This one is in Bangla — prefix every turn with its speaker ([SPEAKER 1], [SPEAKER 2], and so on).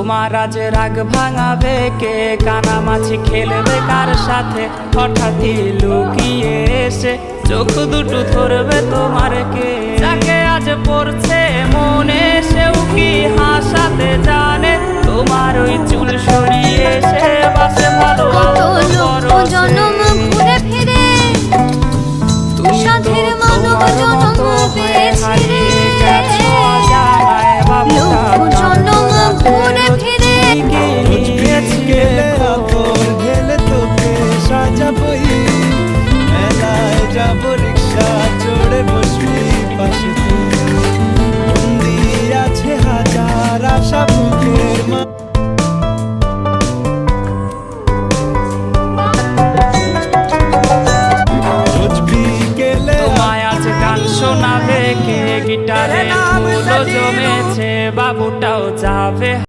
[SPEAKER 1] তোমার আজ রাগ ভাঙাবে কে? কানামাছি খেলবে কার সাথে? হঠাৎই লুকিয়ে এসে চোখ দুটো ধরবে তোমার কে? যাকে আজ পড়ছে মনে সেও কি হাসাতে জানে? তোমার ওই চুল সরিয়ে সে বাসে ভালো
[SPEAKER 2] জনম ঘুরে ফিরে সাথের মানব জনম পেয়েছি জনম ঘুরে ফিরে
[SPEAKER 3] ঢেলে তোকে সাজাবই, মেলায় যাব রিক্সা চড়ে বসবি পাশে তুই। বন্দি আছে হাজার আশা বুকের
[SPEAKER 1] তোমায় আজ গান শোনাবে কে? গিটারে ফুলও জমেছে, বাবুটাও যাবে।